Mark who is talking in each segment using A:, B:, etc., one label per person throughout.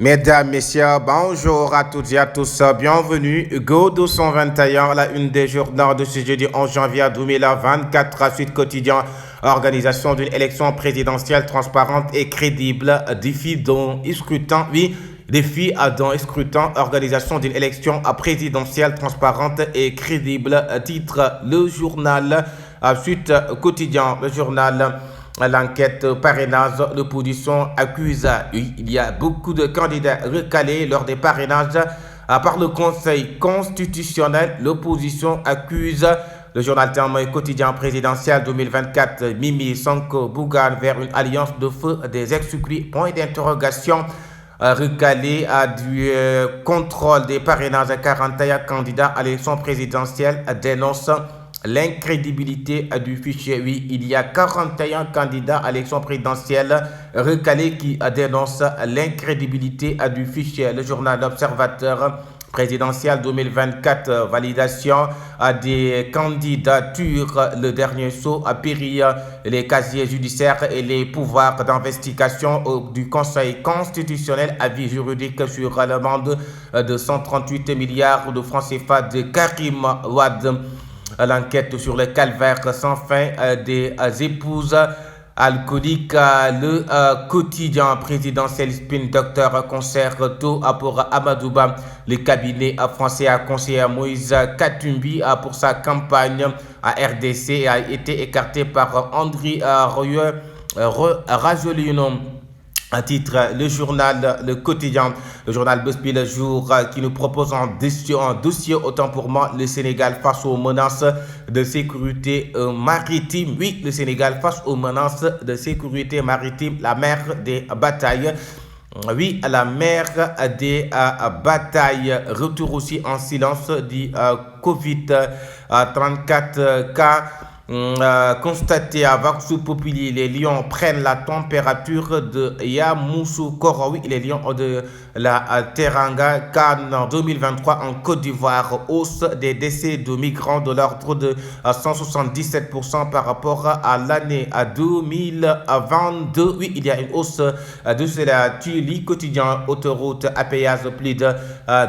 A: Mesdames, Messieurs, bonjour à toutes et à tous. Bienvenue. Go 221, la une des journaux de ce jeudi 11 janvier 2024. À Suite Quotidien, organisation d'une élection présidentielle transparente et crédible. Défi d'un scrutin, oui. Défi d'un scrutin, organisation d'une élection présidentielle transparente et crédible. Titre le journal Suite Quotidien, le journal. L'enquête parrainage, l'opposition accuse. Il y a beaucoup de candidats recalés lors des parrainages par le Conseil constitutionnel. L'opposition accuse. Le journal Témoin quotidien présidentiel 2024, Mimi Sonko Bougane vers une alliance de feu des exclus. Point d'interrogation. Recalé du contrôle des parrainages à 41 candidats à l'élection présidentielle dénonce l'incrédibilité du fichier. Oui, il y a 41 candidats à l'élection présidentielle recalés qui dénoncent l'incrédibilité du fichier. Le journal Observateur présidentiel 2024, validation des candidatures, le dernier saut à périr, les casiers judiciaires et les pouvoirs d'investigation du Conseil constitutionnel, avis juridique sur la demande de 138 milliards de francs CFA de Karim Wade. L'enquête sur le calvaire sans fin des épouses alcooliques, le quotidien présidentiel spin docteur concert tôt pour Amadouba, le cabinet français a conseillé Moïse Katumbi pour sa campagne à RDC a été écarté par André Rajolino. À titre, le journal, le quotidien, le journal Busby le jour qui nous propose un dossier autant pour moi, le Sénégal face aux menaces de sécurité maritime. Oui, le Sénégal face aux menaces de sécurité maritime, la mer des batailles. Oui, la mer des batailles. Retour aussi en silence du Covid-34 cas. Constaté à Vox Populi, les lions prennent la température de Yamoussoukro. Oui, les lions de la Teranga Cannes en 2023 en Côte d'Ivoire. Hausse des décès de migrants de l'ordre de 177% par rapport à l'année 2022. Oui, il y a une hausse de cela. Tuli quotidien, autoroute à péage, plus de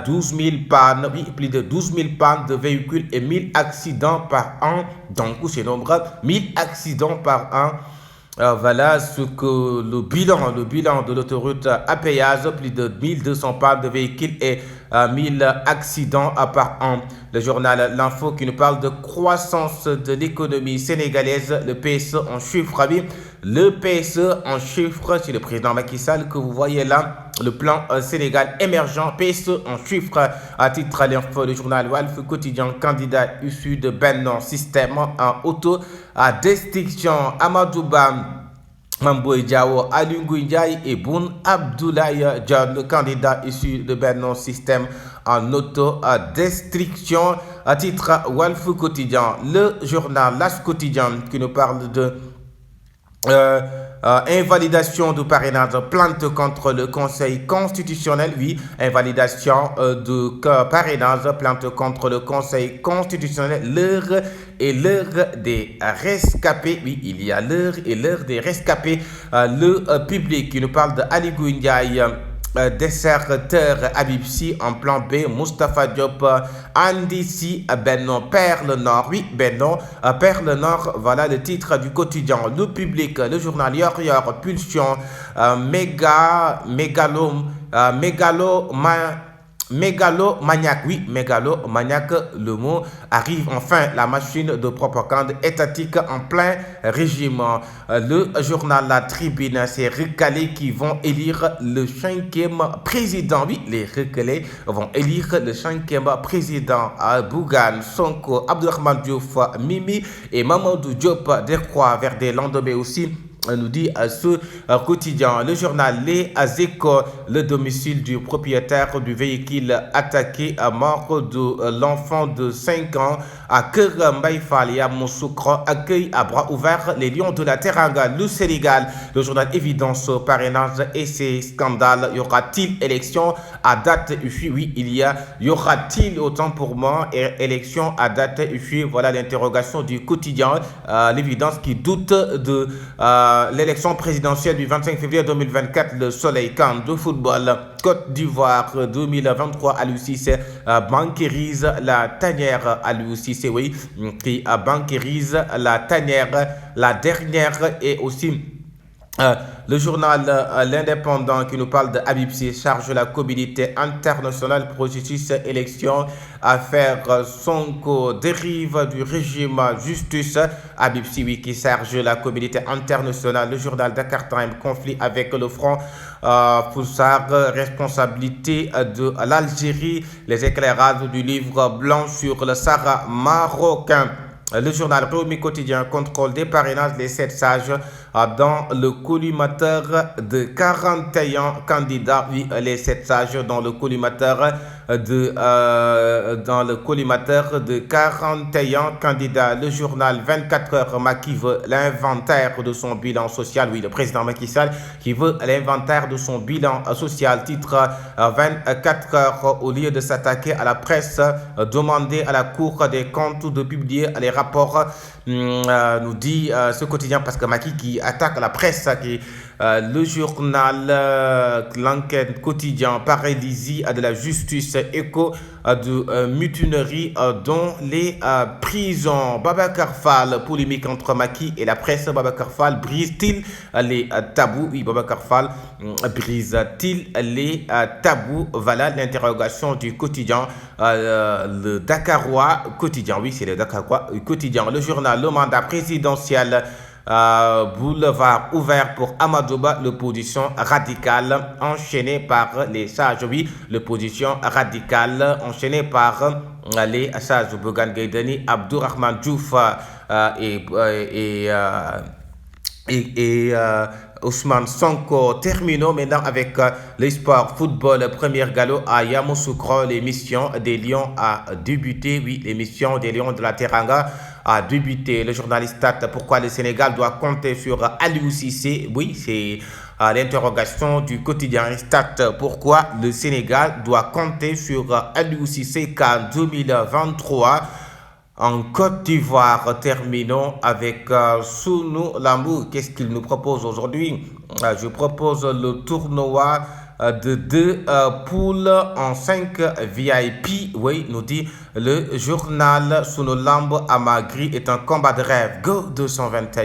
A: 12 000 pannes. Oui, plus de 12 000 pannes de véhicules et 1000 accidents par an. Donc, c'est nombre, 1000 accidents par an. Voilà ce que le bilan de l'autoroute à péage, plus de 1200 pannes de véhicules et 1000 accidents par an. Le journal L'Info qui nous parle de croissance de l'économie sénégalaise, le PSE en chiffres. Le PSE en chiffres, c'est le président Macky Sall que vous voyez là. Le plan Sénégal émergent, PSE en chiffres. À titre L'Info, le journal Walf quotidien, candidat issu de Benno système en auto à destruction. Amadouba, Mamboy Diao, Alungou Ndiaye et Boun Abdoulaye John, le candidat issu de Benno système en auto-destruction. À titre Walf quotidien, le journal L'As quotidien qui nous parle de invalidation du parrainage, plainte contre le Conseil constitutionnel. Oui, invalidation de parrainage, plainte contre le Conseil constitutionnel. L'heure et l'heure des rescapés. Oui, il y a l'heure et l'heure des rescapés. Le public qui nous parle de Ali Ndiaye, déserteur Abibsi en plan B, Moustapha Diop, Andissi, Benno perd le Nord. Oui, Benno perd le Nord. Voilà le titre du quotidien. Le public, le journal Yor Pulsion, mégalomaniaque, oui, mégalomaniaque, le mot arrive enfin, la machine de propagande étatique en plein régime. Le journal La Tribune, c'est recalés qui vont élire le 5e président. Oui, les recalés vont élire le 5e président. Bougane, Sonko, Abdourahmane Diouf, Mimi et Mamadou Diop Decroix vers des lendemains aussi. Nous dit à ce quotidien. Le journal Les Échos, le domicile du propriétaire du véhicule attaqué à mort de l'enfant de 5 ans à Kër Mbaye Fall et à Yamoussoukro accueille à bras ouverts les lions de la Teranga. Le Sénégal, le journal Évidence, parrainage et ses scandales. Y aura-t-il élection à date? Oui, y aura-t-il autant pour moi élection à date? Voilà l'interrogation du quotidien. L'évidence qui doute de l'élection présidentielle du 25 février 2024, le Soleil Camp de football, Côte d'Ivoire 2023, Aliou Cissé banquérise la tanière, Aliou Cissé, oui, qui banquérise la tanière, la dernière, et aussi le journal L'Indépendant qui nous parle de Habib Sy charge la communauté internationale processus élection, affaire Sonko, dérive du régime justice. Habib Sy, oui, qui charge la communauté internationale. Le journal Dakar Time, conflit avec le front Foussard, responsabilité de l'Algérie. Les éclairages du livre blanc sur le Sahara marocain. Le journal Rewmi Quotidien, contrôle des parrainages des 7 sages dans le collimateur de 41 candidats. Oui, les 7 sages dans le collimateur de 41 candidats. Le journal 24 heures, Macky veut l'inventaire de son bilan social. Oui, le président Macky Sall qui veut l'inventaire de son bilan social. Titre 24 heures, au lieu de s'attaquer à la presse, demander à la Cour des comptes de publier les rapports, nous dit ce quotidien, parce que Macky qui attaque la presse, qui le journal L'Enquête quotidien, paralysie de la justice, écho de mutinerie dans les prisons. Babacar Fall, polémique entre Macky et la presse. Babacar Fall brise-t-il les tabous? Oui, Babacar Fall brise-t-il les tabous? Voilà l'interrogation du quotidien, le Dakarois quotidien. Oui, c'est le Dakarois quotidien. Le journal Le Mandat présidentiel, boulevard ouvert pour Amadouba, l'opposition radicale enchaînée par les sages. Oui, l'opposition radicale enchaînée par les sages. Bougane Gueye Dany, Abdourahmane Diouf et Ousmane Sonko. Terminons maintenant avec les sports football. Premier galop à Yamoussoukro. L'émission des Lions a débuté. Oui, l'émission des Lions de la Teranga a débuté. Le journaliste Stat, pourquoi le Sénégal doit compter sur Aliou Cissé? Oui, c'est l'interrogation du quotidien Stat. Pourquoi le Sénégal doit compter sur Aliou Cissé qu'en 2023 en Côte d'Ivoire? Terminons avec Sunu Lambu. Qu'est-ce qu'il nous propose aujourd'hui? Je propose le tournoi de 2 poules en 5 VIP. Oui, nous dit le journal Sunu Lambu. Amagri est un combat de rêve. Go 221.